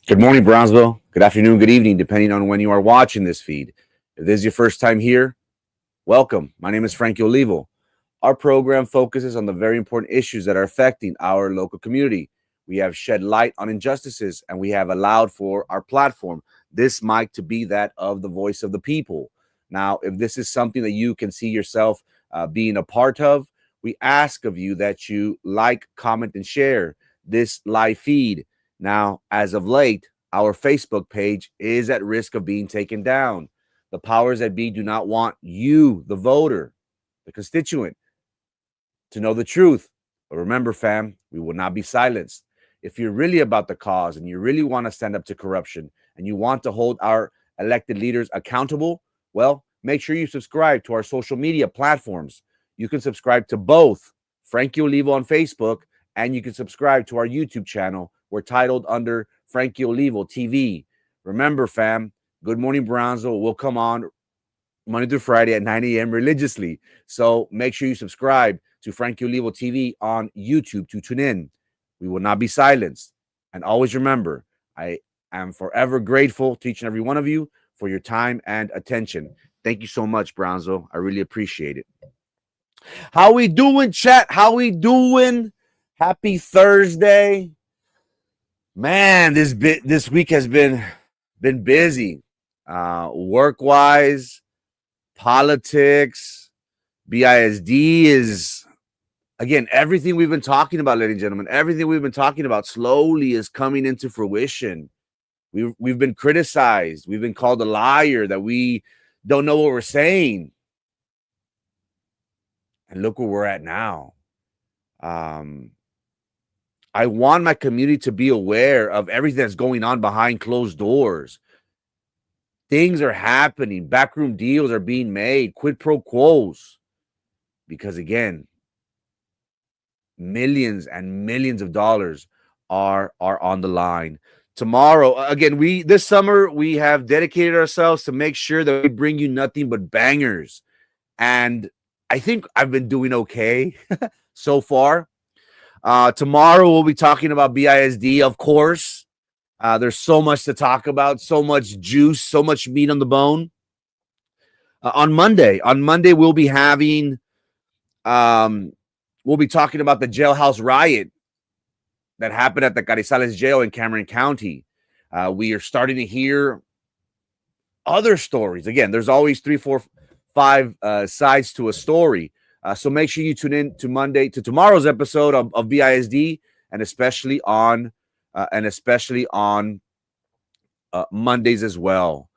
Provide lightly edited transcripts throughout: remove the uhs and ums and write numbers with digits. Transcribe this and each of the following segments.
Good morning, Brownsville. Good afternoon, good evening, depending on when you are watching this feed. If this is your first time here, welcome. My name is Frankie Olivo. Our program focuses on the very important issues that are affecting our local community. We have shed light on injustices, and we have allowed for our platform, this mic, to be that of the voice of the people. Now, if this is something that you can see yourself being a part of, we ask of you that you like, comment, and share this live feed. Now, as of late, our Facebook page is at risk of being taken down. The powers that be do not want you, the voter, the constituent, to know the truth. But remember, fam, we will not be silenced. If you're really about the cause and you really want to stand up to corruption and you want to hold our elected leaders accountable, well, make sure you subscribe to our social media platforms. You can subscribe to both Frankie Olivo on Facebook, and you can subscribe to our YouTube channel. We're titled under Frankie Olivo TV. Remember, fam, Good Morning Brownsville will come on Monday through Friday at 9 a.m. religiously. So make sure you subscribe to Frankie Olivo TV on YouTube to tune in. We will not be silenced. And always remember, I am forever grateful to each and every one of you for your time and attention. Thank you so much, Brownsville. I really appreciate it. How we doing, chat? How we doing? Happy Thursday. Man, this week has been busy. Work-wise, politics, BISD is, again, everything we've been talking about, ladies and gentlemen, everything we've been talking about slowly is coming into fruition. We've been criticized. We've been called a liar, that we don't know what we're saying. And look where we're at now. I want my community to be aware of everything that's going on behind closed doors. Things are happening. Backroom deals are being made. Quid pro quos. Because, again, millions and millions of dollars are on the line. Tomorrow, again, this summer, we have dedicated ourselves to make sure that we bring you nothing but bangers. And I think I've been doing okay so far. Tomorrow, we'll be talking about BISD, of course. There's so much to talk about, so much juice, so much meat on the bone. On Monday, we'll be having, we'll be talking about the jailhouse riot that happened at the Carizales jail in Cameron County. We are starting to hear other stories. Again, there's always 3, 4, 5 sides to a story. So make sure you tune in to tomorrow's episode of BISD, and especially on Mondays as well.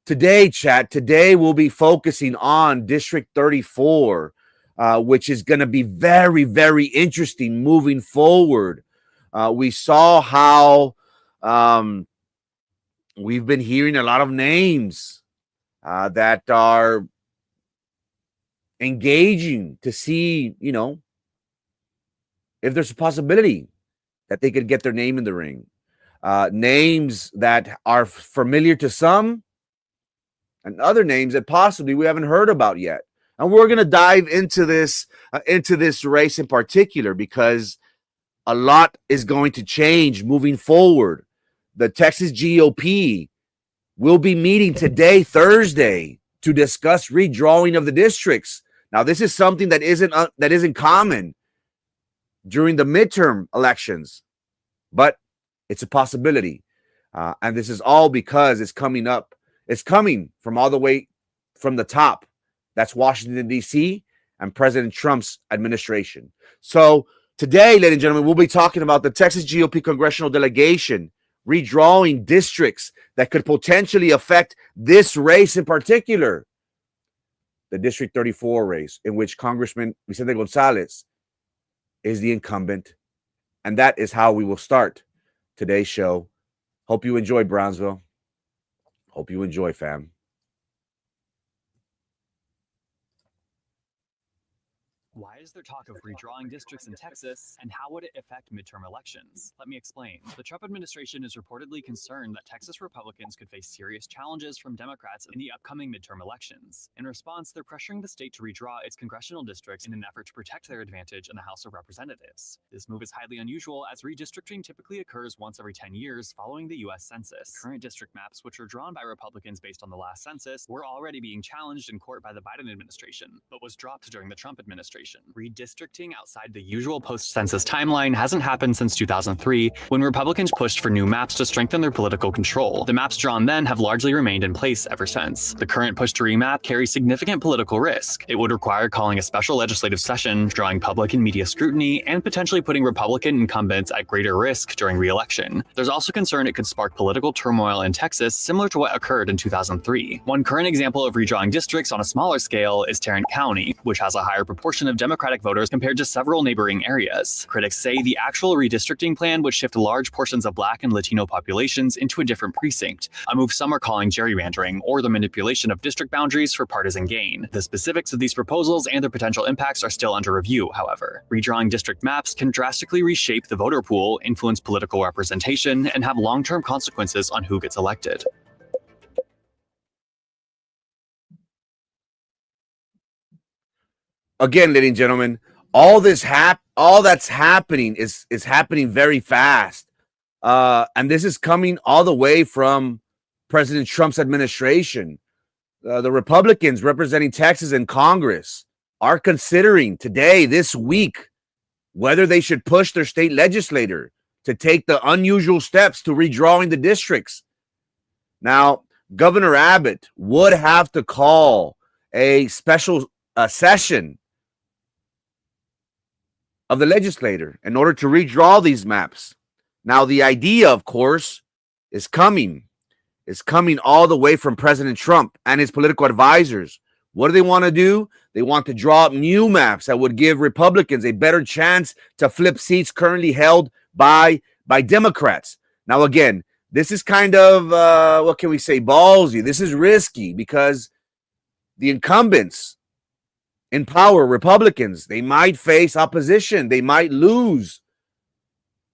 Today we'll be focusing on District 34, which is going to be very, very interesting moving forward. We saw how we've been hearing a lot of names that are engaging to see, if there's a possibility that they could get their name in the ring. Names that are familiar to some, and other names that possibly we haven't heard about yet. And we're going to dive into this race in particular, because a lot is going to change moving forward. The Texas GOP will be meeting today, Thursday, to discuss redrawing of the districts. Now, this is something that isn't common during the midterm elections, but it's a possibility. And this is all because it's coming from all the way from the top. That's Washington, D.C. and President Trump's administration. So today, ladies and gentlemen, we'll be talking about the Texas GOP Congressional Delegation redrawing districts that could potentially affect this race in particular, the District 34 race, in which Congressman Vicente Gonzalez is the incumbent. And that is how we will start today's show. Hope you enjoy, Brownsville. Hope you enjoy, fam. Why Why is there talk of redrawing districts in Texas, and how would it affect midterm elections? Let me explain. The Trump administration is reportedly concerned that Texas Republicans could face serious challenges from Democrats in the upcoming midterm elections. In response, they're pressuring the state to redraw its congressional districts in an effort to protect their advantage in the House of Representatives. This move is highly unusual, as redistricting typically occurs once every 10 years following the U.S. Census. Current district maps, which were drawn by Republicans based on the last census, were already being challenged in court by the Biden administration, but was dropped during the Trump administration. Redistricting outside the usual post-census timeline hasn't happened since 2003, when Republicans pushed for new maps to strengthen their political control. The maps drawn then have largely remained in place ever since. The current push to remap carries significant political risk. It would require calling a special legislative session, drawing public and media scrutiny, and potentially putting Republican incumbents at greater risk during re-election. There's also concern it could spark political turmoil in Texas, similar to what occurred in 2003. One current example of redrawing districts on a smaller scale is Tarrant County, which has a higher proportion of Democratic voters compared to several neighboring areas. Critics say the actual redistricting plan would shift large portions of Black and Latino populations into a different precinct, a move some are calling gerrymandering or the manipulation of district boundaries for partisan gain. The specifics of these proposals and their potential impacts are still under review, however. Redrawing district maps can drastically reshape the voter pool, influence political representation, and have long-term consequences on who gets elected. Again, ladies and gentlemen, all that's happening is happening very fast. And this is coming all the way from President Trump's administration. The Republicans representing Texas in Congress are considering today, this week, whether they should push their state legislator to take the unusual steps to redrawing the districts. Now, Governor Abbott would have to call a special session of the legislature in order to redraw these maps. Now, the idea, of course, is coming all the way from President Trump and his political advisors. What do they want to do? They want to draw up new maps that would give Republicans a better chance to flip seats currently held by Democrats. Now, again, this is kind of, what can we say, ballsy. This is risky because the incumbents in power, Republicans, they might face opposition. They might lose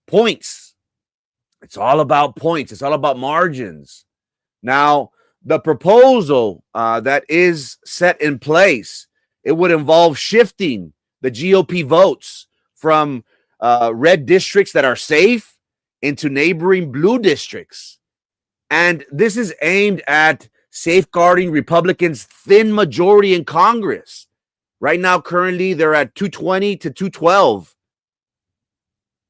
points. It's all about points. It's all about margins. Now, the proposal that is set in place, it would involve shifting the GOP votes from red districts that are safe into neighboring blue districts. And this is aimed at safeguarding Republicans' thin majority in Congress. Right now, currently, they're at 220 to 212,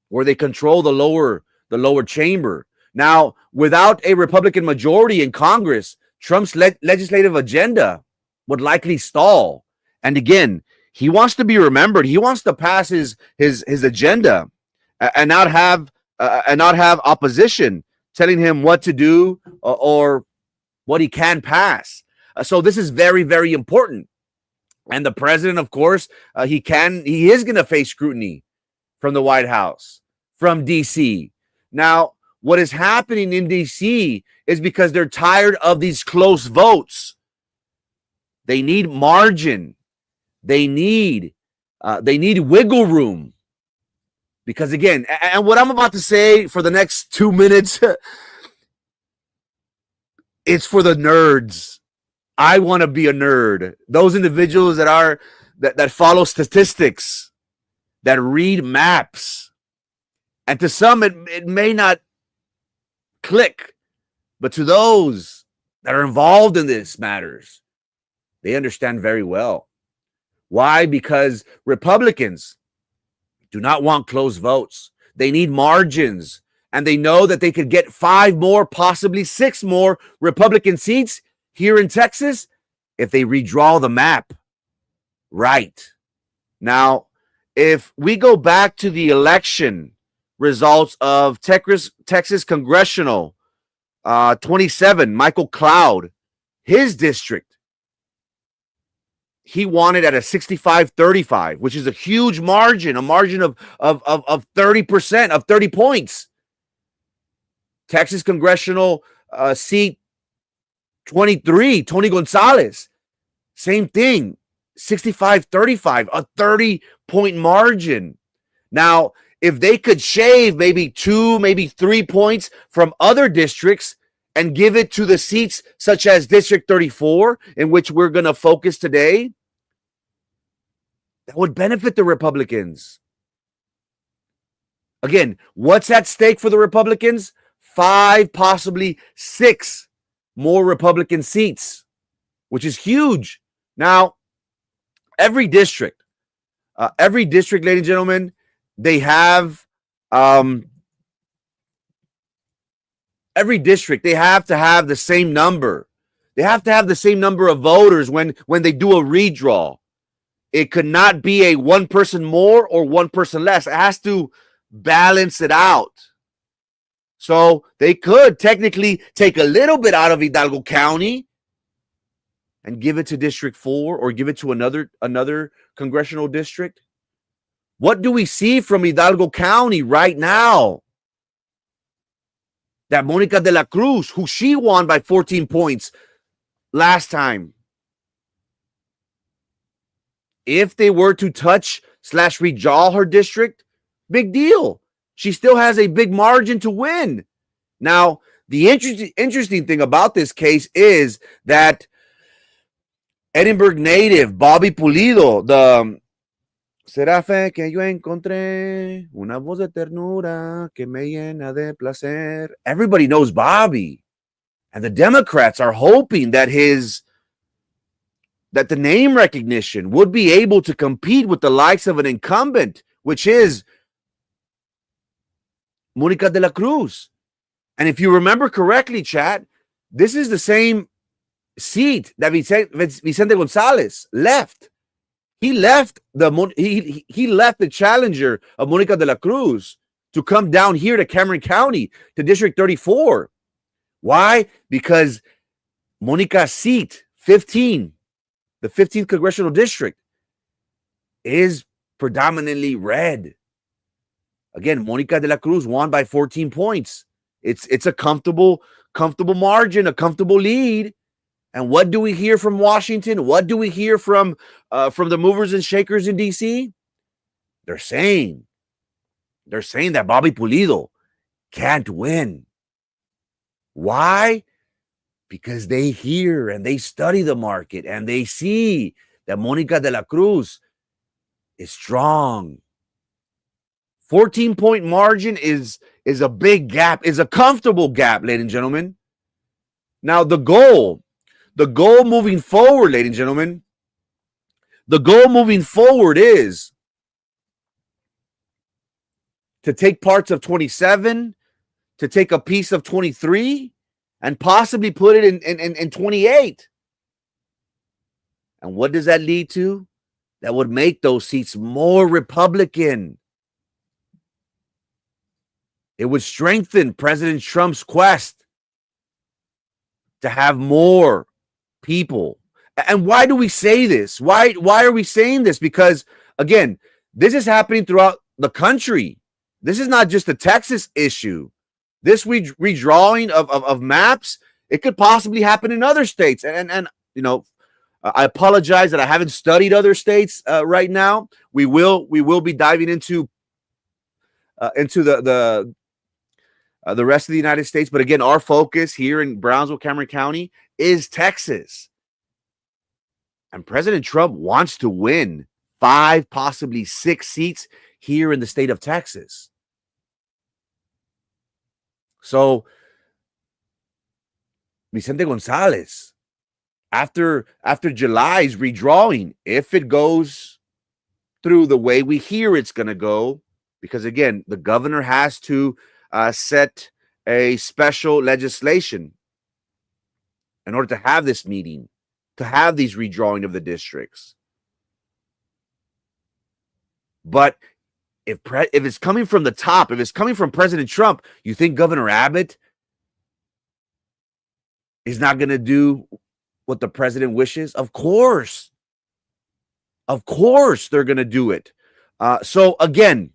where they control the lower chamber. Now, without a Republican majority in Congress, Trump's legislative agenda would likely stall. And again, he wants to be remembered. He wants to pass his agenda and not have opposition telling him what to do or what he can pass. So this is very, very important. And the president, of course, he is going to face scrutiny from the White House, from D.C. Now, what is happening in D.C. is because they're tired of these close votes. They need margin. They need wiggle room. Because again, and what I'm about to say for the next 2 minutes, it's for the nerds. I want to be a nerd. Those individuals that follow statistics, that read maps. And to some, it may not click. But to those that are involved in this matters, they understand very well. Why? Because Republicans do not want close votes. They need margins. And they know that they could get 5 more, possibly 6 more Republican seats here in Texas if they redraw the map right. Now, if we go back to the election results of Texas Congressional 27, Michael Cloud, his district, he won it at a 65-35, which is a huge margin, a margin of 30%, of 30 points. Texas Congressional seat 23, Tony Gonzalez, same thing. 65-35, a 30-point margin. Now, if they could shave maybe 2, maybe 3 points from other districts and give it to the seats such as District 34, in which we're going to focus today, that would benefit the Republicans. Again, what's at stake for the Republicans? 5, possibly 6 more Republican seats, which is huge. Now, every district, ladies and gentlemen, they have every district, they have to have the same number. They have to have the same number of voters when they do a redraw. It could not be a one person more or one person less. It has to balance it out. So they could technically take a little bit out of Hidalgo County and give it to District 4 or give it to another congressional district. What do we see from Hidalgo County right now? That Monica de la Cruz, who she won by 14 points last time. If they were to touch / redraw her district, big deal. She still has a big margin to win. Now, the interesting thing about this case is that Edinburgh native Bobby Pulido, the será fe que yo encontré una voz de ternura que me llena de placer. Everybody knows Bobby. And the Democrats are hoping that the name recognition would be able to compete with the likes of an incumbent, which is Monica de la Cruz. And if you remember correctly, chat, this is the same seat that Vicente Gonzalez left. He left the challenger of Monica de la Cruz to come down here to Cameron County, to District 34. Why? Because Monica's seat, 15, the 15th Congressional District, is predominantly red. Again, Monica de la Cruz won by 14 points. It's a comfortable margin, a comfortable lead. And what do we hear from Washington? What do we hear from the movers and shakers in D.C.? They're saying that Bobby Pulido can't win. Why? Because they hear and they study the market and they see that Monica de la Cruz is strong. 14-point margin is a big gap, is a comfortable gap, ladies and gentlemen. Now, the goal moving forward, ladies and gentlemen, is to take parts of 27, to take a piece of 23, and possibly put it in 28. And what does that lead to? That would make those seats more Republican. It would strengthen President Trump's quest to have more people. And why do we say this? Why are we saying this? Because, again, this is happening throughout the country. This is not just a Texas issue. This redrawing of maps, it could possibly happen in other states. And you know, I apologize that I haven't studied other states right now. We will be diving into the rest of the United States. But again, our focus here in Brownsville, Cameron County is Texas. And President Trump wants to win 5, possibly 6 seats here in the state of Texas. So Vicente Gonzalez, after July's redrawing, if it goes through the way we hear it's going to go, because again, the governor has to set a special legislation in order to have this meeting, to have these redrawing of the districts. But if it's coming from the top, if it's coming from President Trump, you think Governor Abbott is not going to do what the president wishes? Of course. Of course they're going to do it. So again,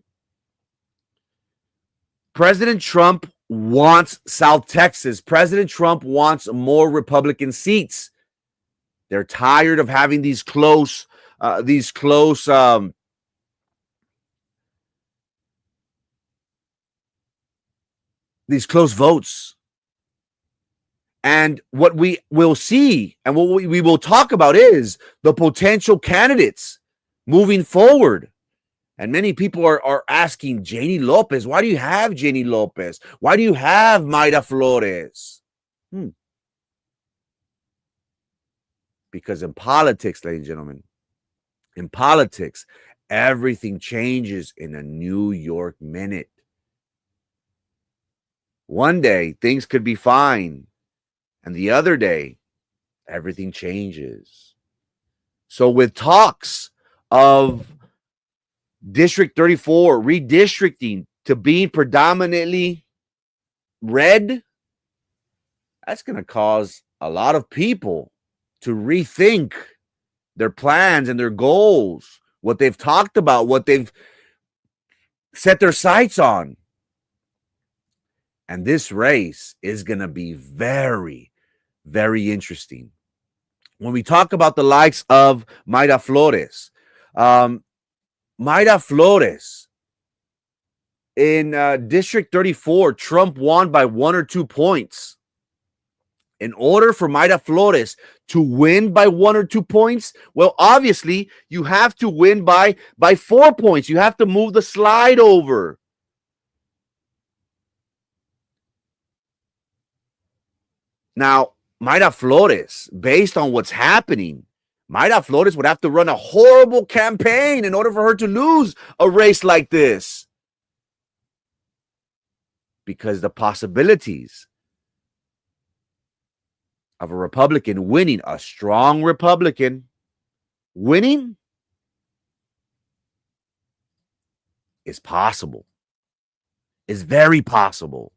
President Trump wants South Texas. President Trump wants more Republican seats. They're tired of having these close these close votes. And what we will see and what we will talk about is the potential candidates moving forward. And many people are asking, Janie Lopez, why do you have Janie Lopez? Why do you have Mayra Flores? Because in politics, ladies and gentlemen, in politics, everything changes in a New York minute. One day, things could be fine. And the other day, everything changes. So with talks of District 34 redistricting to being predominantly red, that's going to cause a lot of people to rethink their plans and their goals, what they've talked about, what they've set their sights on. And this race is going to be very, very interesting. When we talk about the likes of Mayra Flores, Mayra Flores in District 34, Trump won by 1 or 2 points. In order for Mayra Flores to win by 1 or 2 points, well, obviously, you have to win by 4 points. You have to move the slide over. Now, Mayra Flores, based on what's happening, Mayra Flores would have to run a horrible campaign in order for her to lose a race like this. Because the possibilities of a Republican winning, a strong Republican winning, is possible. Is very possible.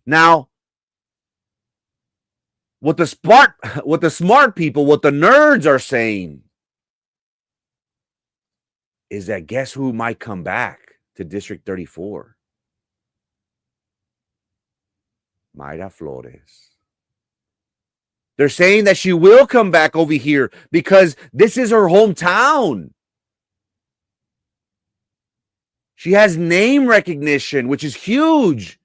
Now, what the smart people, what the nerds are saying is that guess who might come back to District 34? Mayra Flores. They're saying that she will come back over here because this is her hometown. She has name recognition, which is huge.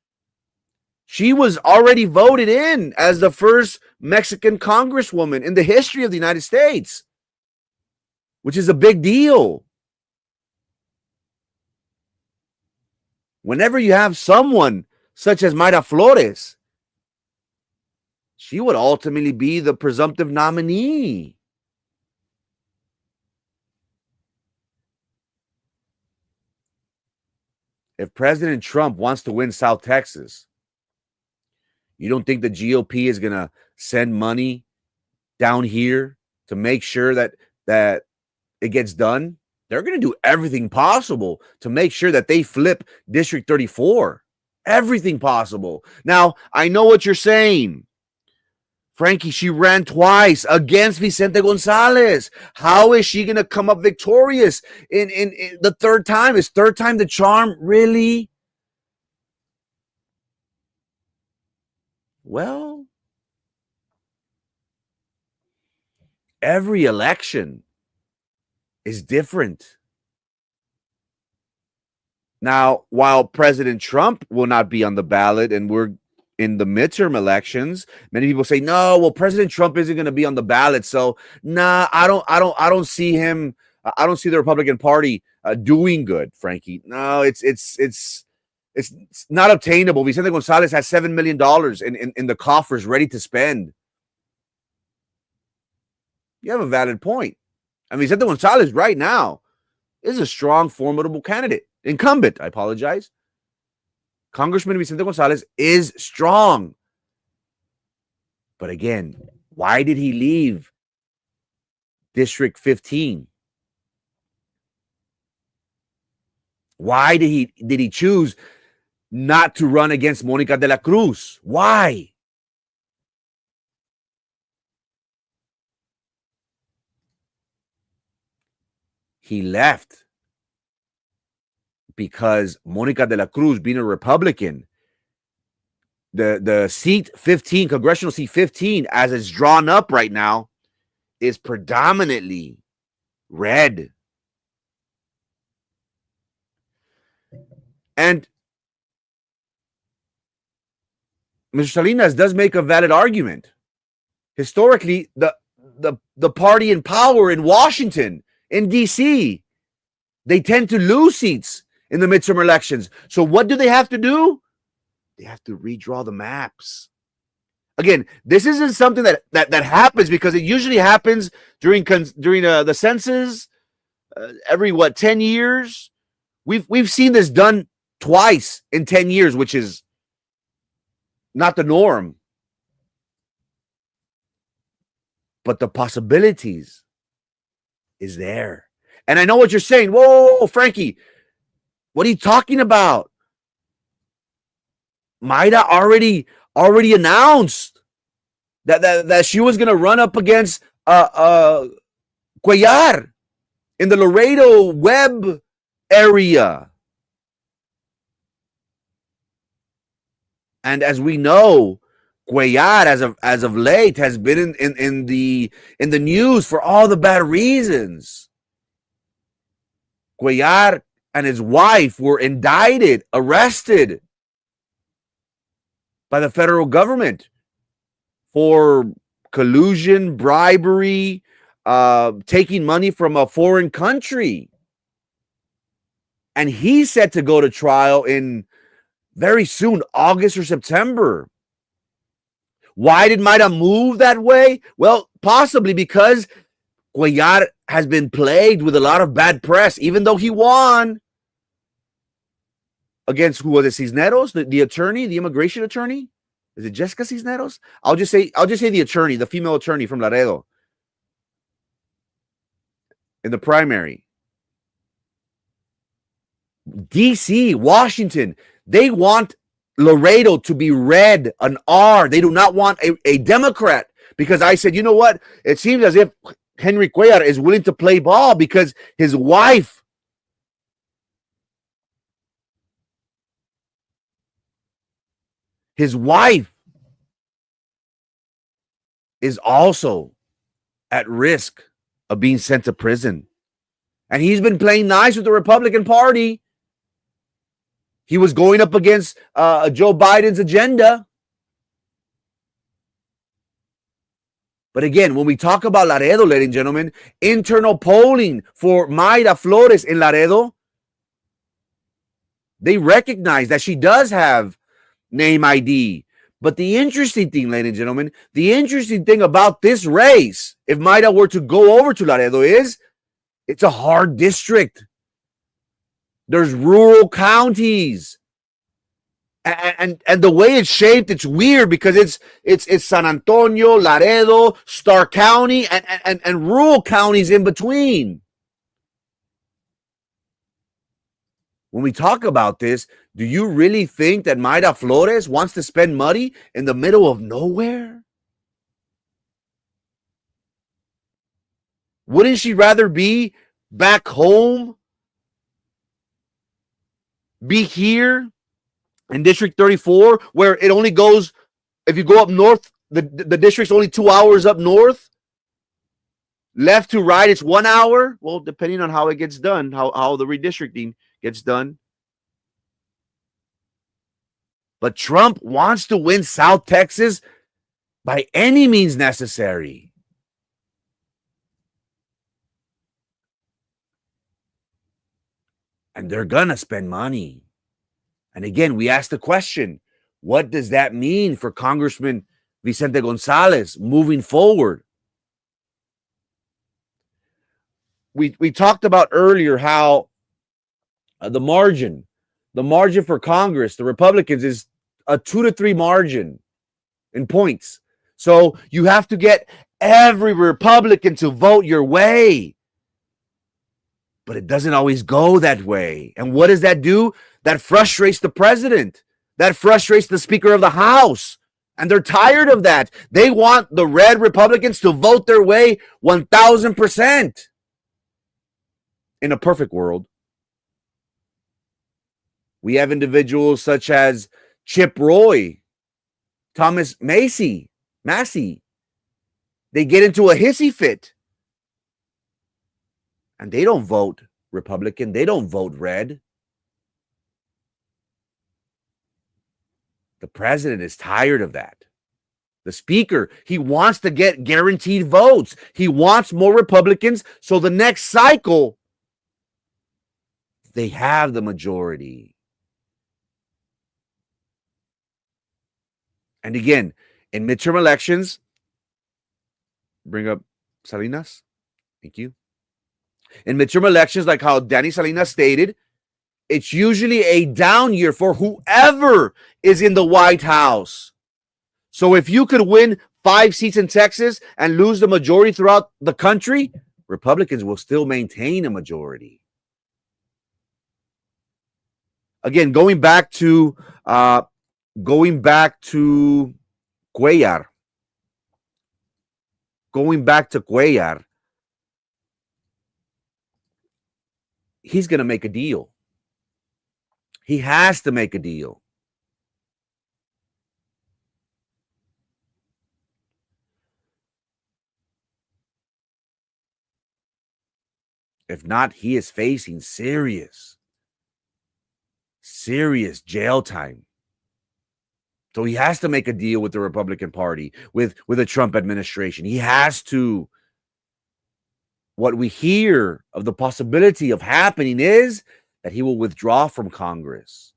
She was already voted in as the first Mexican congresswoman in the history of the United States, which is a big deal. Whenever you have someone such as Mayra Flores, she would ultimately be the presumptive nominee. If President Trump wants to win South Texas, you don't think the GOP is going to send money down here to make sure that it gets done? They're going to do everything possible to make sure that they flip District 34. Everything possible. Now, I know what you're saying. Frankie, she ran twice against Vicente Gonzalez. How is she going to come up victorious in the third time? Is third time the charm? Really? Well, every election is different. Now, while President Trump will not be on the ballot and we're in the midterm elections, many people say, no, well, President Trump isn't going to be on the ballot. So, nah, I don't see him. I don't see the Republican Party doing good, Frankie. No, it's not obtainable. Vicente Gonzalez has $7 million in the coffers ready to spend. You have a valid point. I mean, Vicente Gonzalez right now is a strong, formidable candidate. Incumbent, I apologize. Congressman Vicente Gonzalez is strong. But again, why did he leave District 15? Why did he choose not to run against Monica de la Cruz? Why? He left because Monica de la Cruz, being a Republican, the seat 15, congressional seat 15, as it's drawn up right now, is predominantly red. And Mr. Salinas does make a valid argument. Historically, the party in power in Washington, in D.C., they tend to lose seats in the midterm elections. So what do they have to do? They have to redraw the maps. Again, this isn't something that happens because it usually happens during the census every 10 years. We've seen this done twice in 10 years, which is not the norm. But the possibilities is there. And I know what you're saying. Whoa, Frankie, what are you talking about? Mayra already announced that she was going to run up against Cuellar in the Laredo web area. And as we know, Cuellar, as of late, has been in the news for all the bad reasons. Cuellar and his wife were indicted, arrested by the federal government for collusion, bribery, taking money from a foreign country. And he's set to go to trial in very soon, August or September. Why did Mayra move that way? Well, possibly because Cuellar has been plagued with a lot of bad press, even though he won against, who was it, Cisneros, the attorney, the immigration attorney? Is it Jessica Cisneros? I'll just say the attorney, the female attorney from Laredo in the primary. DC, Washington, they want Laredo to be red, an R. They do not want a Democrat, because I said, you know what? It seems as if Henry Cuellar is willing to play ball because his wife is also at risk of being sent to prison. And he's been playing nice with the Republican Party. He was going up against Joe Biden's agenda. But again, when we talk about Laredo, ladies and gentlemen, internal polling for Mayra Flores in Laredo, they recognize that she does have name ID. But the interesting thing, ladies and gentlemen, the interesting thing about this race, if Mayra were to go over to Laredo, is it's a hard district. There's rural counties. And the way it's shaped, it's weird because it's San Antonio, Laredo, Starr County, and rural counties in between. When we talk about this, do you really think that Mayra Flores wants to spend money in the middle of nowhere? Wouldn't she rather be back home? Be here in District 34, where it only goes, if you go up north, the district's only 2 hours up north. Left to right, it's 1 hour. Well, depending on how it gets done, how the redistricting gets done. But Trump wants to win South Texas by any means necessary. And they're going to spend money. And again, we ask the question, what does that mean for Congressman Vicente Gonzalez moving forward? We talked about earlier how the margin for Congress, the Republicans, is a 2 to 3 margin in points. So you have to get every Republican to vote your way. But it doesn't always go that way. And what does that do? That frustrates the president. That frustrates the Speaker of the House. And they're tired of that. They want the red Republicans to vote their way 1,000%. In a perfect world, we have individuals such as Chip Roy, Thomas Massey. They get into a hissy fit. And they don't vote Republican. They don't vote red. The president is tired of that. The speaker, he wants to get guaranteed votes. He wants more Republicans. So the next cycle, they have the majority. And again, in midterm elections, bring up Salinas. Thank you. In midterm elections, like how Danny Salinas stated, it's usually a down year for whoever is in the White House. So if you could win 5 seats in Texas and lose the majority throughout the country, Republicans will still maintain a majority. Again, going back to Cuellar. He's going to make a deal. He has to make a deal. If not, he is facing serious jail time. So he has to make a deal with the Republican Party, with the Trump administration. He has to. What we hear of the possibility of happening is that he will withdraw from Congress.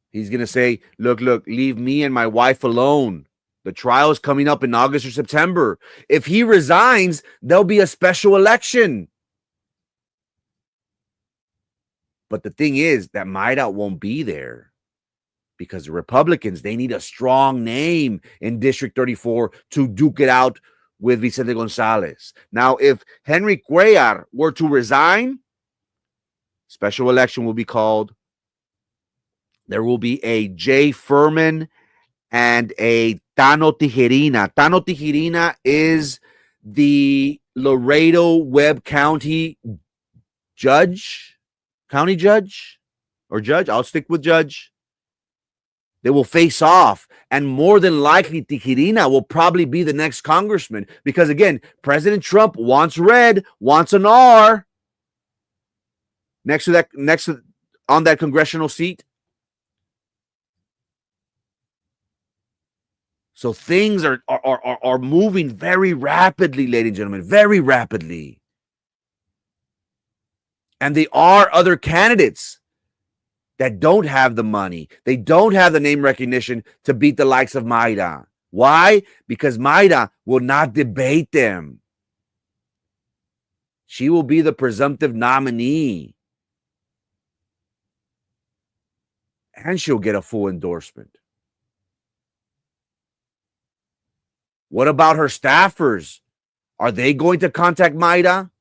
He's going to say, look, leave me and my wife alone. The trial is coming up in August or September. If he resigns, there'll be a special election. But the thing is that Maida won't be there because the Republicans, they need a strong name in District 34 to duke it out with Vicente Gonzalez. Now, if Henry Cuellar were to resign, special election will be called. There will be a Jay Furman and a Tano Tijerina. Tano Tijerina is the Laredo Webb County judge. County judge or judge? I'll stick with judge. They will face off, and more than likely Tijerina will probably be the next congressman because, again, President Trump wants red, wants an R on that congressional seat. So things are moving very rapidly, ladies and gentlemen, very rapidly. And there are other candidates that don't have the money. They don't have the name recognition to beat the likes of Maida. Why? Because Maida will not debate them. She will be the presumptive nominee. And she'll get a full endorsement. What about her staffers? Are they going to contact Maida?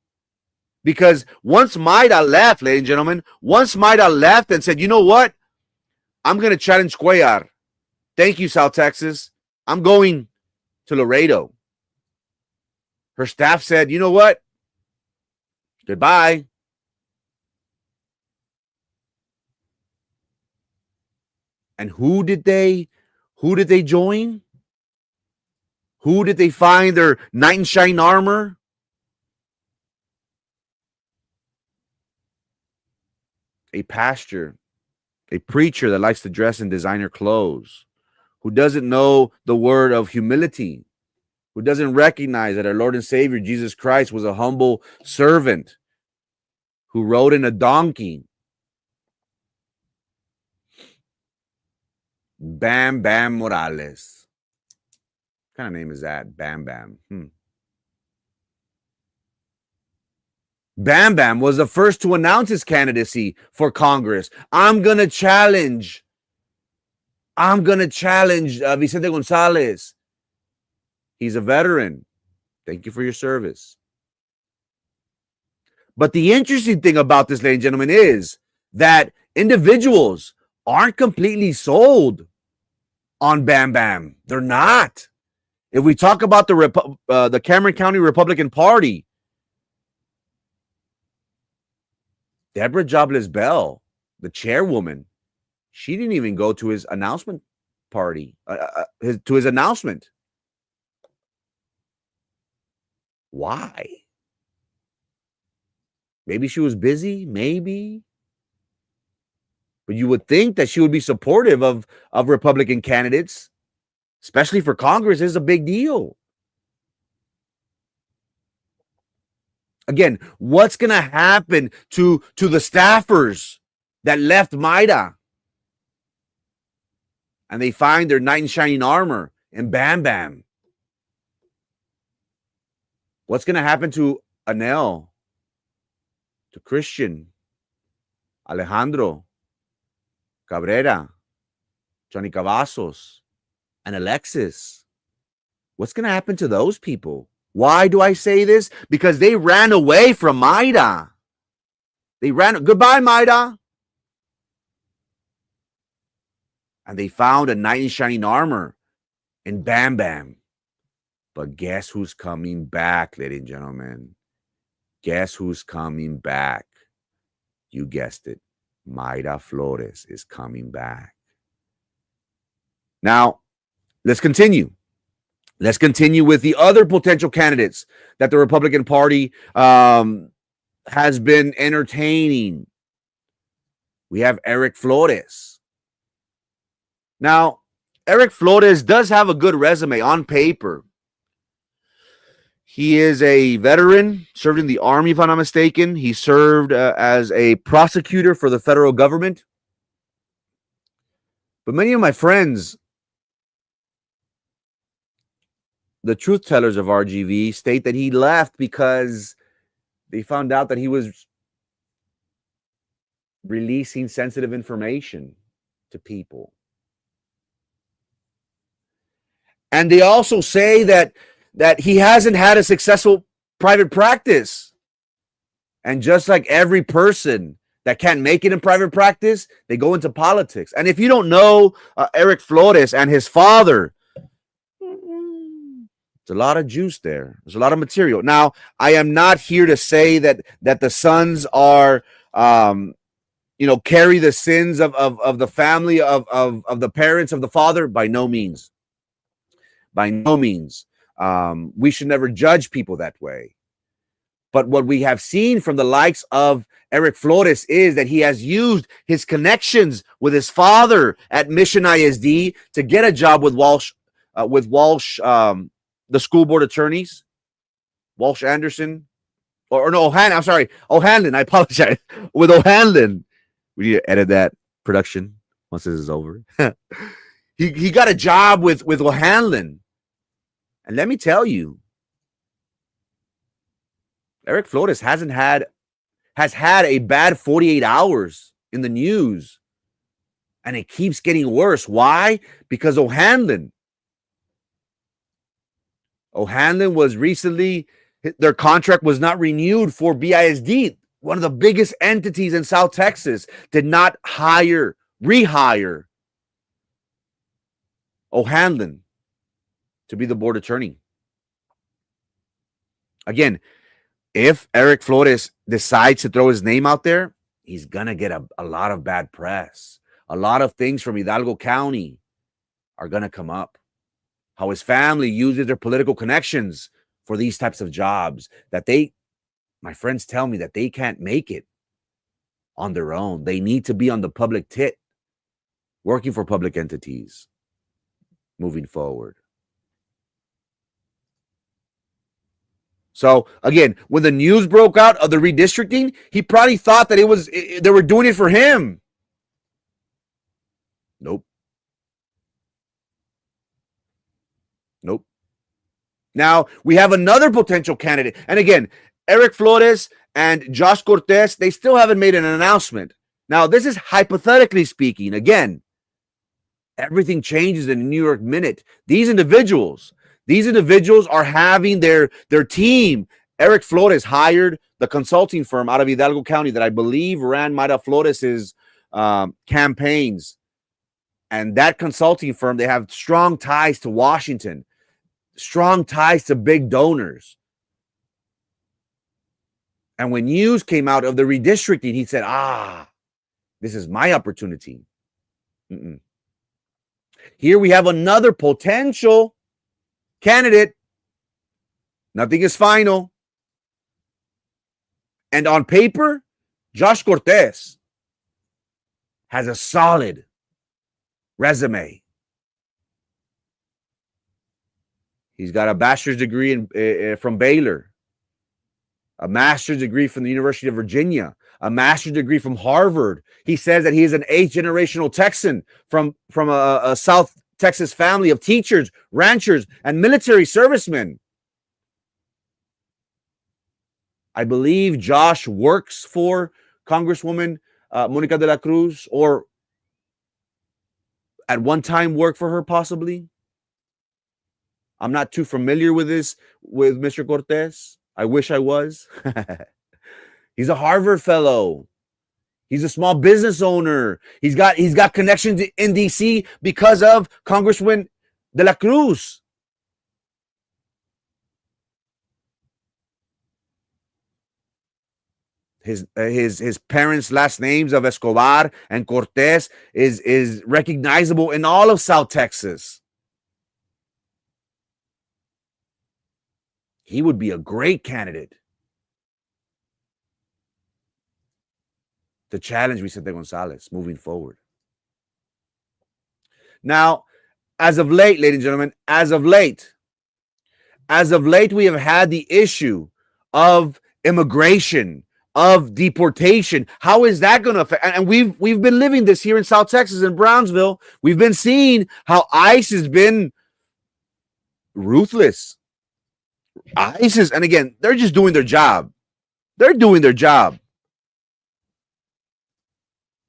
Because once Maida left, ladies and gentlemen, and said, you know what? I'm going to challenge Cuellar. Thank you, South Texas. I'm going to Laredo. Her staff said, you know what? Goodbye. And who did they join? Who did they find their knight in shining armor? A pastor, a preacher that likes to dress in designer clothes, who doesn't know the word of humility, who doesn't recognize that our Lord and Savior Jesus Christ was a humble servant who rode in a donkey. Bam Bam Morales. What kind of name is that? Bam Bam. Bam Bam was the first to announce his candidacy for Congress. I'm going to challenge Vicente Gonzalez. He's a veteran. Thank you for your service. But the interesting thing about this, ladies and gentlemen, is that individuals aren't completely sold on Bam Bam. They're not. If we talk about the Cameron County Republican Party, Deborah Jobless Bell, the chairwoman, she didn't even go to his announcement party, to his announcement. Why? Maybe she was busy, maybe. But you would think that she would be supportive of Republican candidates, especially for Congress. This is a big deal. Again, what's going to happen to the staffers that left MIDA and they find their knight in shining armor in Bam Bam? What's going to happen to Anel, to Christian, Alejandro, Cabrera, Johnny Cavazos, and Alexis? What's going to happen to those people? Why do I say this? Because they ran away from MIDA. Goodbye, MIDA. And they found a knight in shining armor in Bam Bam. But guess who's coming back, ladies and gentlemen? Guess who's coming back? You guessed it. Mayra Flores is coming back. Now, let's continue. Let's continue with the other potential candidates that the Republican Party has been entertaining. We have Eric Flores. Now, Eric Flores does have a good resume on paper. He is a veteran, served in the Army, if I'm not mistaken. He served as a prosecutor for the federal government. But many of my friends, the truth tellers of RGV, state that he left because they found out that he was releasing sensitive information to people. And they also say that he hasn't had a successful private practice. And just like every person that can't make it in private practice, they go into politics. And if you don't know Eric Flores and his father, there's a lot of juice there. There's a lot of material. Now, I am not here to say that the sons are, carry the sins of the family, of the parents, of the father. By no means. By no means. We should never judge people that way. But what we have seen from the likes of Eric Flores is that he has used his connections with his father at Mission ISD to get a job with Walsh, the school board attorneys, Walsh Anderson, or no, O'Hanlon. I'm sorry, O'Hanlon. I apologize. With O'Hanlon, we need to edit that production once this is over. He got a job with O'Hanlon. And let me tell you, Eric Flores has had a bad 48 hours in the news. And it keeps getting worse. Why? Because O'Hanlon was recently, their contract was not renewed for BISD. One of the biggest entities in South Texas did not rehire O'Hanlon to be the board attorney. Again, if Eric Flores decides to throw his name out there, he's going to get a lot of bad press. A lot of things from Hidalgo County are going to come up. How his family uses their political connections for these types of jobs that my friends tell me that they can't make it on their own. They need to be on the public tit, working for public entities moving forward. So again, when the news broke out of the redistricting, he probably thought that they were doing it for him. Nope. Now we have another potential candidate. And again, Eric Flores and Josh Cortez, they still haven't made an announcement. Now, this is hypothetically speaking. Again, everything changes in a New York minute. These individuals are having their team. Eric Flores hired the consulting firm out of Hidalgo County that I believe ran Mayra Flores's campaigns. And that consulting firm, they have strong ties to Washington, strong ties to big donors. And when news came out of the redistricting, he said, this is my opportunity. Here we have another potential candidate. Nothing is final. And on paper, Josh Cortez has a solid resume. He's got a bachelor's degree from Baylor, a master's degree from the University of Virginia, a master's degree from Harvard. He says that he is an 8th generational Texan from a South Texas family of teachers, ranchers, and military servicemen. I believe Josh works for Congresswoman Monica de la Cruz, or at one time worked for her, possibly. I'm not too familiar with Mr. Cortez. I wish I was. He's a Harvard fellow. He's a small business owner. He's got connections in DC because of Congresswoman de la Cruz. His parents' last names of Escobar and Cortez is recognizable in all of South Texas. He would be a great candidate to challenge Vicente Gonzalez moving forward. Now, as of late, ladies and gentlemen, as of late, we have had the issue of immigration, of deportation. How is that going to affect? And we've been living this here in South Texas, in Brownsville. We've been seeing how ICE has been ruthless. ICE is, and again, they're just doing their job. They're doing their job.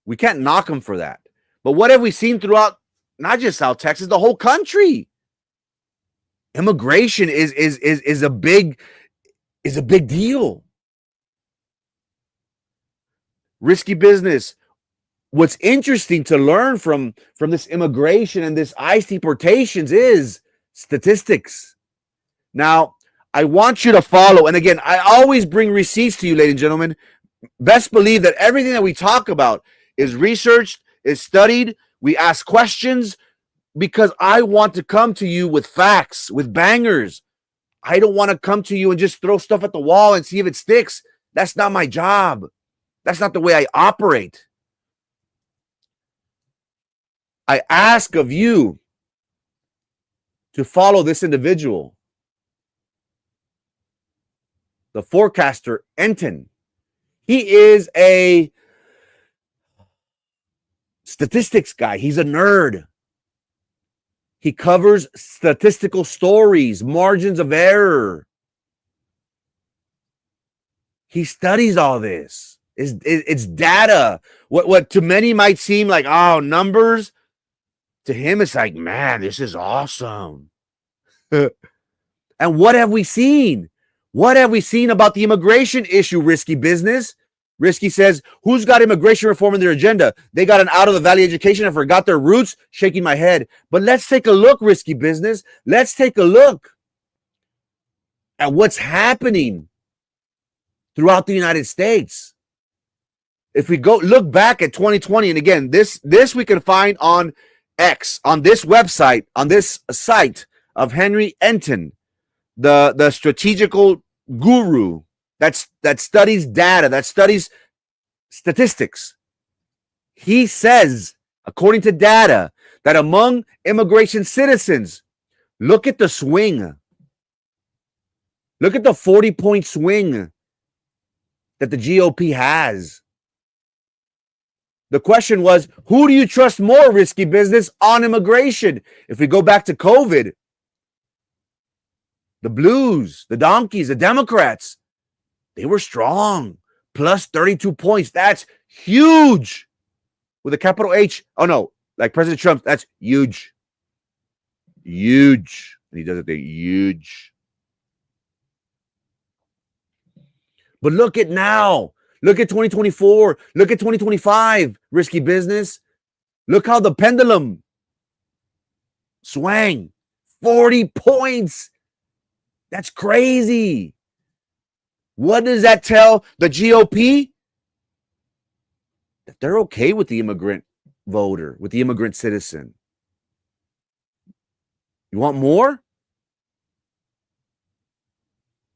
We can't knock them for that. But what have we seen throughout not just South Texas, the whole country? Immigration is a big deal. Risky business. What's interesting to learn from this immigration and this ICE deportations is statistics. Now, I want you to follow, and again, I always bring receipts to you, ladies and gentlemen. Best believe that everything that we talk about is researched, is studied. We ask questions because I want to come to you with facts, with bangers. I don't want to come to you and just throw stuff at the wall and see if it sticks. That's not my job. That's not the way I operate. I ask of you to follow this individual, the forecaster, Enton. He is a statistics guy. He's a nerd. He covers statistical stories, margins of error. He studies all this. It's data. What to many might seem like, oh, numbers, to him it's like, man, this is awesome. And what have we seen? What have we seen about the immigration issue, Risky Business? Risky says, who's got immigration reform in their agenda? They got an out of the valley education and forgot their roots? Shaking my head. But let's take a look, Risky Business. Let's take a look at what's happening throughout the United States. If we go look back at 2020, and again, this we can find on X, on this website, on this site of Henry Enton, the strategical guru that studies data, that studies statistics. He says, according to data, that among immigration citizens, look at the swing. Look at the 40-point swing that the GOP has. The question was, who do you trust more, Risky Business, on immigration? If we go back to COVID, the Blues, the Donkeys, the Democrats, they were strong. Plus 32 points. That's huge. With a capital H. Oh, no. Like President Trump, that's huge. Huge. And he does it there. Huge. But look at now. Look at 2024. Look at 2025. Risky Business. Look how the pendulum swang. 40 points. That's crazy. What does that tell the GOP? That they're okay with the immigrant voter, with the immigrant citizen. You want more?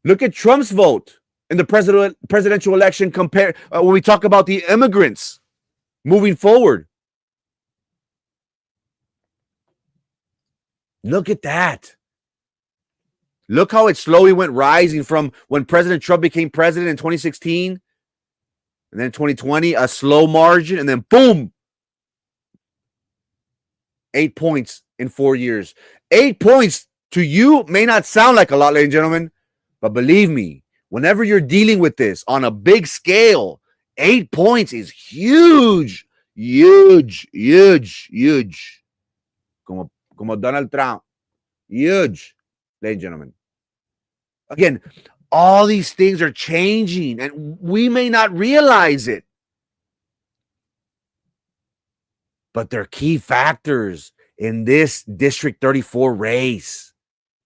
Look at Trump's vote in the presidential election compared when we talk about the immigrants moving forward. Look at that. Look how it slowly went rising from when President Trump became president in 2016, and then 2020, a slow margin, and then boom, 8 points in 4 years. 8 points to you may not sound like a lot, ladies and gentlemen, but believe me, whenever you're dealing with this on a big scale, 8 points is huge, huge, huge, huge. Como Donald Trump. Huge, ladies and gentlemen. Again, all these things are changing, and we may not realize it. But they're key factors in this District 34 race.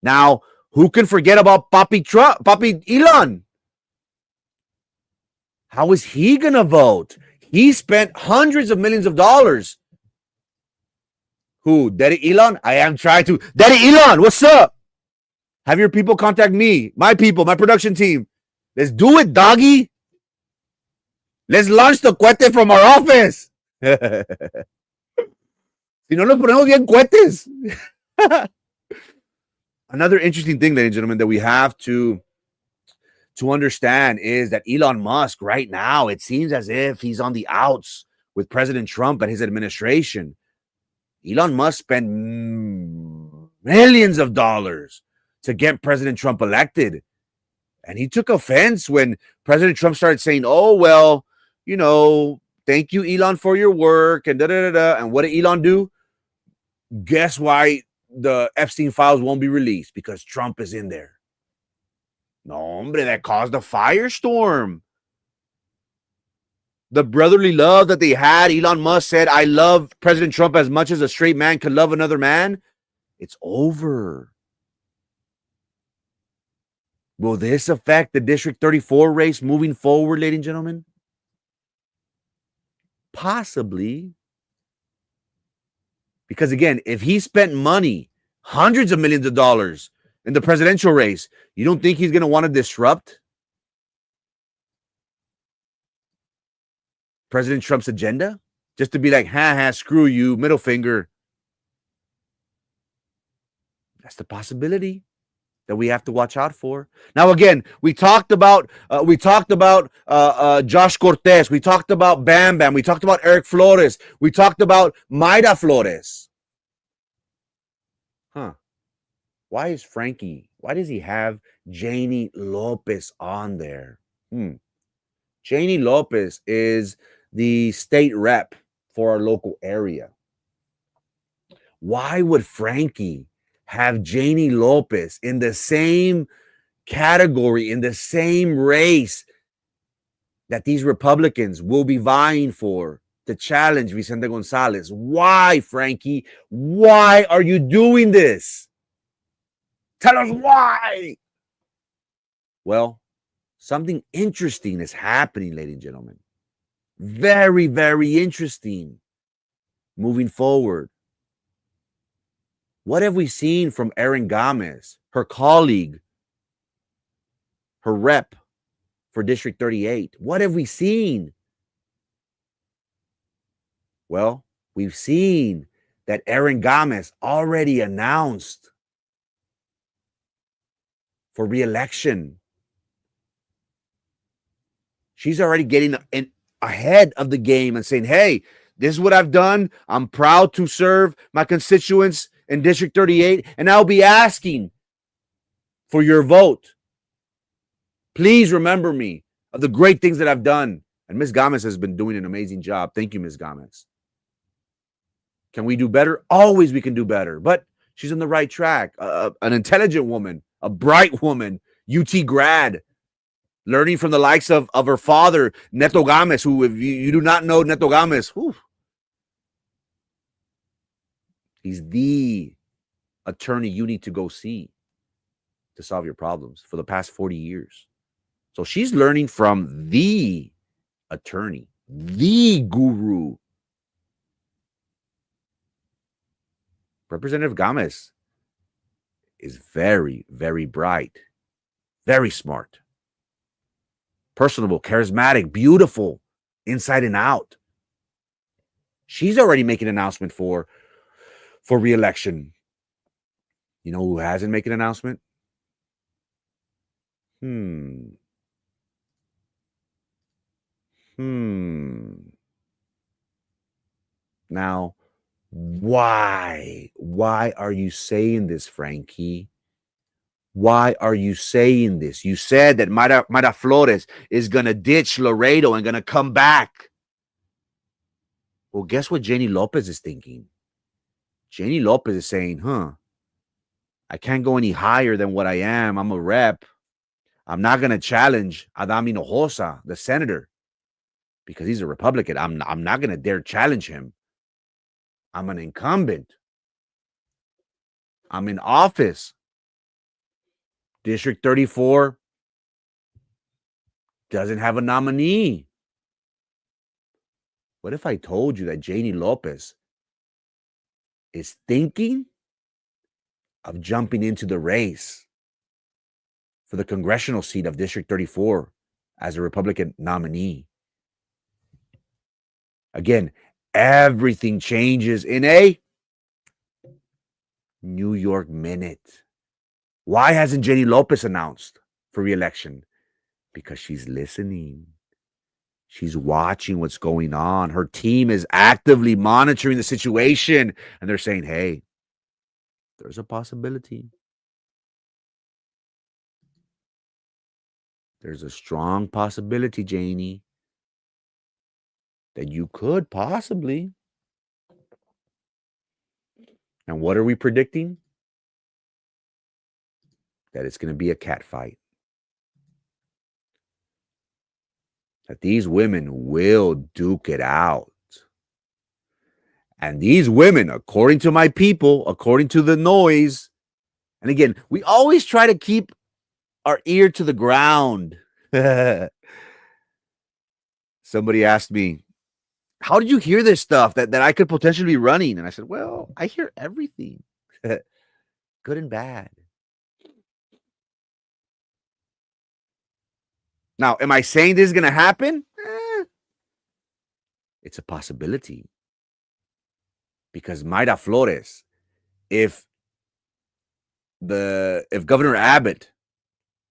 Now, who can forget about Papi Elon? How is he going to vote? He spent hundreds of millions of dollars. Who? Daddy Elon? I am trying to. Daddy Elon, what's up? Have your people contact me, my people, my production team. Let's do it, doggy. Let's launch the cohete from our office. Si no nos ponemos bien cohetes. Another interesting thing, ladies and gentlemen, that we have to understand is that Elon Musk right now, it seems as if he's on the outs with President Trump and his administration. Elon Musk spent millions of dollars to get President Trump elected. And he took offense when President Trump started saying, oh, well, you know, thank you, Elon, for your work. And da-da-da-da. And what did Elon do? Guess why the Epstein files won't be released? Because Trump is in there. No, hombre, that caused a firestorm. The brotherly love that they had, Elon Musk said, I love President Trump as much as a straight man could love another man. It's over. Will this affect the District 34 race moving forward, ladies and gentlemen? Possibly. Because again, if he spent money, hundreds of millions of dollars in the presidential race, you don't think he's going to want to disrupt President Trump's agenda? Just to be like, screw you, middle finger. That's the possibility that we have to watch out for. Now, again, we talked about Josh Cortez. We talked about Bam Bam. We talked about Eric Flores. We talked about Mayra Flores. Why is Frankie? Why does he have Janie Lopez on there? Janie Lopez is the state rep for our local area. Why would Frankie have Janie Lopez in the same category, in the same race that these Republicans will be vying for to challenge Vicente Gonzalez? Why, Frankie? Why are you doing this? Tell us why. Well, something interesting is happening, ladies and gentlemen. Very, very interesting moving forward. What have we seen from Erin Gomez, her colleague, her rep for District 38? What have we seen? Well, we've seen that Erin Gomez already announced for re-election. She's already getting ahead of the game and saying, hey, this is what I've done. I'm proud to serve my constituents in District 38, and I'll be asking for your vote. Please remember me of the great things that I've done. And Ms. Gomez has been doing an amazing job. Thank you, Ms. Gomez. Can we do better? Always we can do better. But she's on the right track. An intelligent woman, a bright woman, UT grad, learning from the likes of her father, Neto Gomez, who, if you do not know Neto Gomez, he's the attorney you need to go see to solve your problems for the past 40 years. So she's learning from the attorney, the guru. Representative Gomez is very, very bright, very smart, personable, charismatic, beautiful, inside and out. She's already making an announcement for re-election. You know who hasn't made an announcement? Hmm. Now, why? Why are you saying this, Frankie? Why are you saying this? You said that Mayra Flores is going to ditch Laredo and going to come back. Well, guess what Jenny Lopez is thinking? Jenny Lopez is saying, I can't go any higher than what I am. I'm a rep. I'm not going to challenge Adam Hinojosa, the senator, because he's a Republican. I'm not going to dare challenge him. I'm an incumbent. I'm in office. District 34 doesn't have a nominee. What if I told you that Jenny Lopez is thinking of jumping into the race for the congressional seat of District 34 as a Republican nominee? Again, everything changes in a New York minute. Why hasn't Jenny Lopez announced for re-election? Because she's listening. She's watching what's going on. Her team is actively monitoring the situation, and they're saying, hey, there's a possibility. There's a strong possibility, Janie, that you could possibly. And what are we predicting? That it's going to be a cat fight. That these women will duke it out. And these women, according to my people, according to the noise, and again, we always try to keep our ear to the ground. Somebody asked me, how did you hear this stuff that I could potentially be running? And I said, well, I hear everything, good and bad. Now, am I saying this is going to happen? It's a possibility. Because Mayra Flores, if Governor Abbott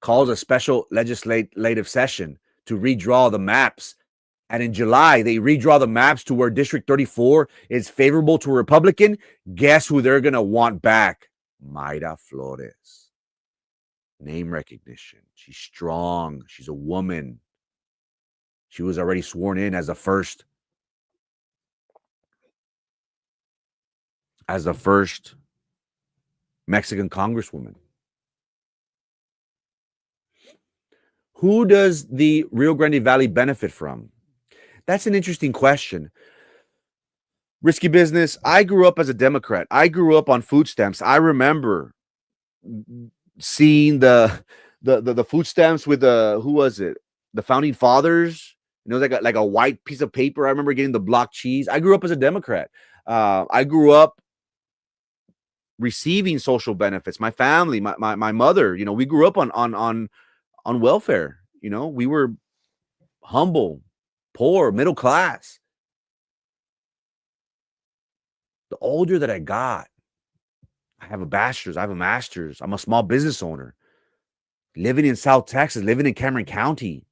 calls a special legislative session to redraw the maps, and in July they redraw the maps to where District 34 is favorable to a Republican, guess who they're going to want back? Mayra Flores. Name recognition. She's strong. She's a woman. She was already sworn in as the first Mexican congresswoman. Who does the Rio Grande Valley benefit from? That's an interesting question. Risky business. I grew up as a Democrat. I grew up on food stamps. I remember seeing the food stamps with who was it? The founding fathers. You know, like a white piece of paper. I remember getting the block cheese. I grew up as a Democrat. I grew up receiving social benefits. My family, my mother, you know, we grew up on welfare. You know, we were humble, poor, middle class. The older that I got, I have a bachelor's, I have a master's. I'm a small business owner living in South Texas, living in Cameron County.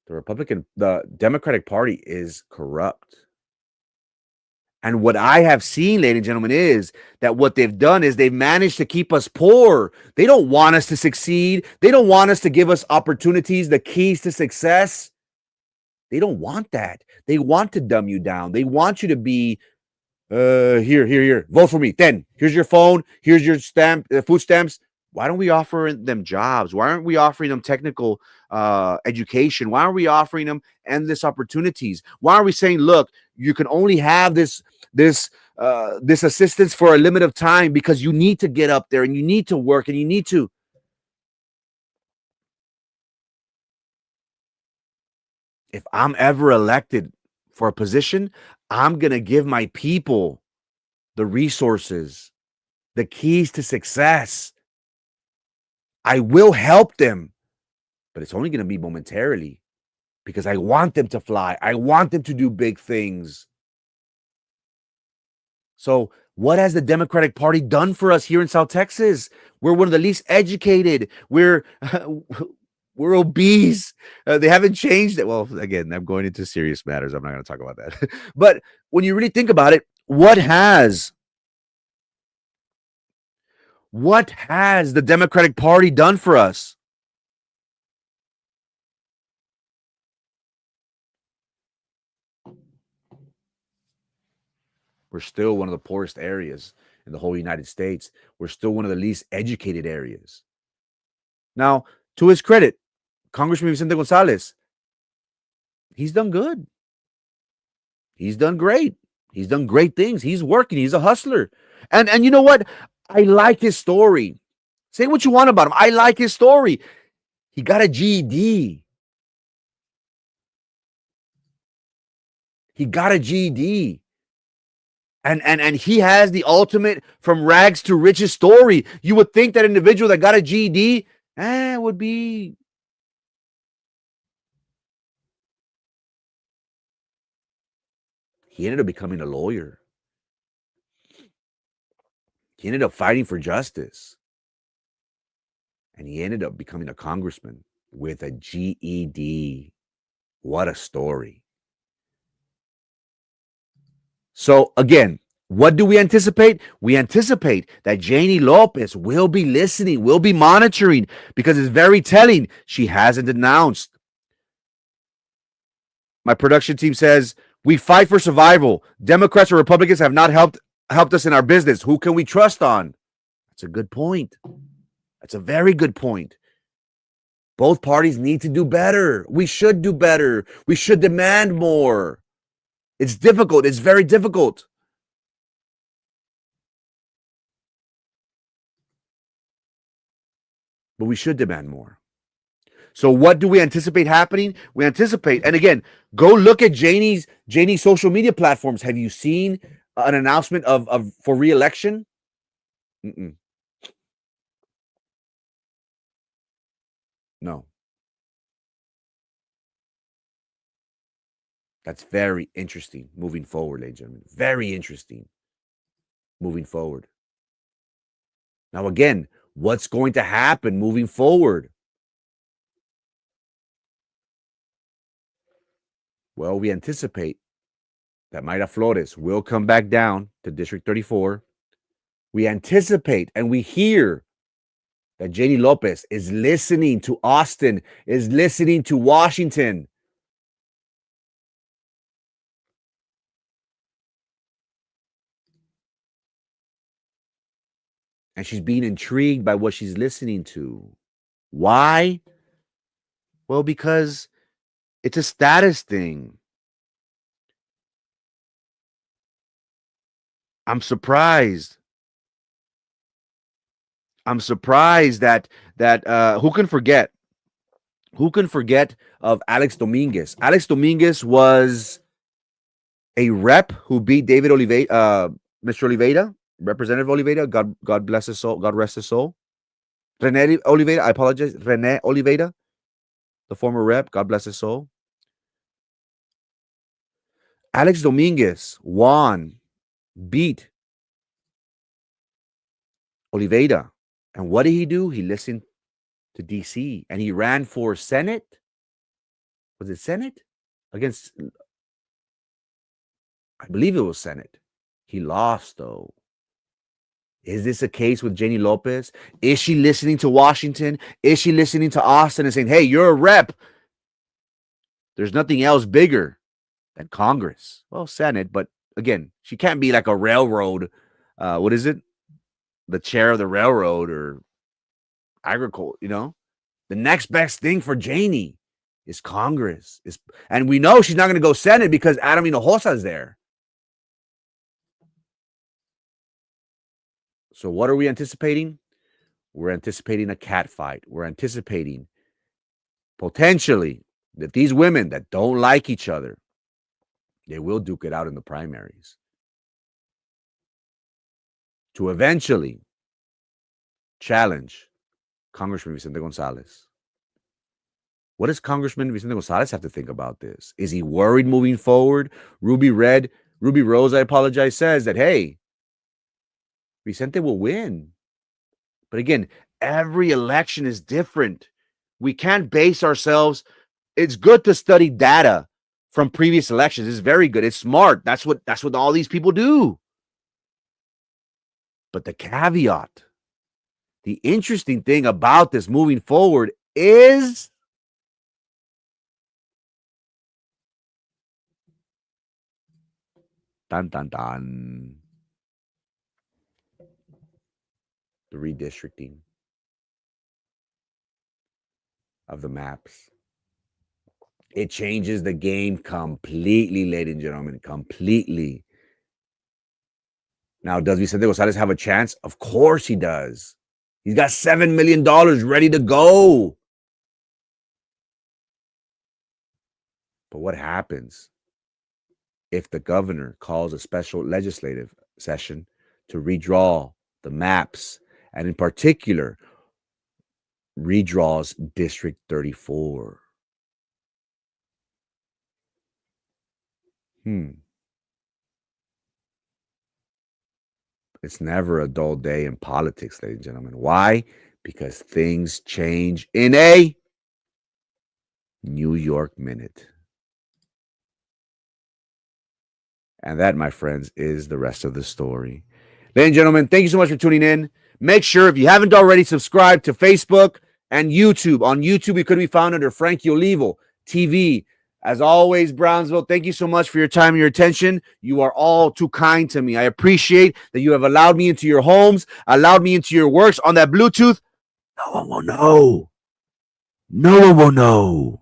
The Democratic Party is corrupt. And what I have seen, ladies and gentlemen, is that what they've done is they've managed to keep us poor. They don't want us to succeed. They don't want us to give us opportunities, the keys to success. They don't want that. They want to dumb you down. They want you to be, here, vote for me. Then here's your phone. Here's your food stamps. Why don't we offer them jobs? Why aren't we offering them technical education? Why aren't we offering them endless opportunities? Why are we saying, look, you can only have this assistance for a limit of time because you need to get up there and you need to work and you need to. If I'm ever elected for a position, I'm going to give my people the resources, the keys to success. I will help them, but it's only going to be momentarily because I want them to fly. I want them to do big things. So, what has the Democratic Party done for us here in South Texas? We're one of the least educated. We're obese. They haven't changed it. Well, again, I'm going into serious matters. I'm not going to talk about that. But when you really think about it, what has the Democratic Party done for us? We're still one of the poorest areas in the whole United States. We're still one of the least educated areas. Now, to his credit, Congressman Vicente Gonzalez, he's done good. He's done great. He's done great things. He's working. He's a hustler. And you know what? I like his story. Say what you want about him. I like his story. He got a GED. He got a GED. And he has the ultimate from rags to riches story. You would think that individual that got a GED would be. He ended up becoming a lawyer. He ended up fighting for justice. And he ended up becoming a congressman with a GED. What a story. So again, what do we anticipate? We anticipate that Janie Lopez will be listening, will be monitoring, because it's very telling. She hasn't announced. My production team says, we fight for survival. Democrats or Republicans have not helped us in our business. Who can we trust on? That's a good point. That's a very good point. Both parties need to do better. We should do better. We should demand more. It's difficult. It's very difficult. But we should demand more. So what do we anticipate happening? We anticipate, and again, go look at Janie's social media platforms. Have you seen an announcement of for re-election? No. That's very interesting moving forward, ladies and gentlemen. Very interesting moving forward. Now, again, what's going to happen moving forward? Well, we anticipate that Mayra Flores will come back down to District 34. We anticipate and we hear that Janie Lopez is listening to Austin, is listening to Washington. And she's being intrigued by what she's listening to. Why? Well, because it's a status thing. I'm surprised. I'm surprised that who can forget? Who can forget of Alex Dominguez? Alex Dominguez was a rep who beat David Oliveira, Mr. Oliveira, Representative Oliveira. God bless his soul. God rest his soul. Rene Oliveira. I apologize. Rene Oliveira, the former rep. God bless his soul. Alex Dominguez won, beat Oliveira. And what did he do? He listened to DC and he ran for Senate. Was it Senate? Against, I believe it was Senate. He lost, though. Is this a case with Janie Lopez? Is she listening to Washington? Is she listening to Austin and saying, hey, you're a rep? There's nothing else bigger than Congress. Well, Senate, but again, she can't be like a railroad. What is it? The chair of the railroad or agriculture, The next best thing for Janie is Congress. And we know she's not going to go Senate because Adam Hinojosa is there. So what are we anticipating? We're anticipating a cat fight. We're anticipating potentially that these women that don't like each other, they will duke it out in the primaries. to eventually challenge Congressman Vicente Gonzalez. What does Congressman Vicente Gonzalez have to think about this? Is he worried moving forward? Ruby Rose, I apologize, says that, hey, Vicente will win. But again, every election is different. We can't base ourselves. It's good to study data from previous elections. It's very good. It's smart. That's what all these people do. But the caveat, the interesting thing about this moving forward is dun, dun, dun, the redistricting of the maps. It changes the game completely, ladies and gentlemen, completely. Now, does Vicente Gonzalez have a chance? Of course he does. He's got $7 million ready to go. But what happens if the governor calls a special legislative session to redraw the maps, and in particular, redraws District 34? It's never a dull day in politics, ladies and gentlemen. Why? Because things change in a New York minute. And that, my friends, is the rest of the story. Ladies and gentlemen, thank you so much for tuning in. Make sure, if you haven't already, subscribe to Facebook and YouTube. On YouTube, we could be found under Frankie Olivo TV. As always, Brownsville, thank you so much for your time and your attention. You are all too kind to me. I appreciate that you have allowed me into your homes, allowed me into your works on that Bluetooth. No one will know. No one will know.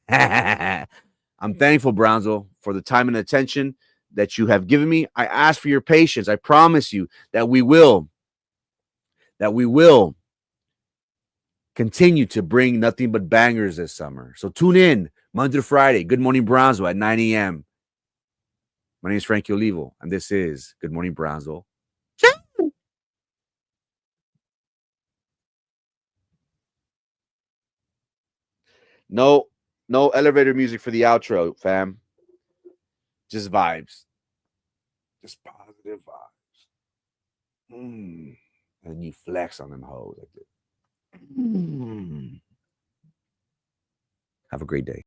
I'm thankful, Brownsville, for the time and attention that you have given me. I ask for your patience. I promise you that we will continue to bring nothing but bangers this summer. So tune in Monday to Friday. Good Morning Brownsville at 9 a.m. My name is Frankie Olivo, and this is Good Morning Brownsville. No elevator music for the outro, fam. Just vibes. Just positive vibes. And you flex on them hoes. Have a great day.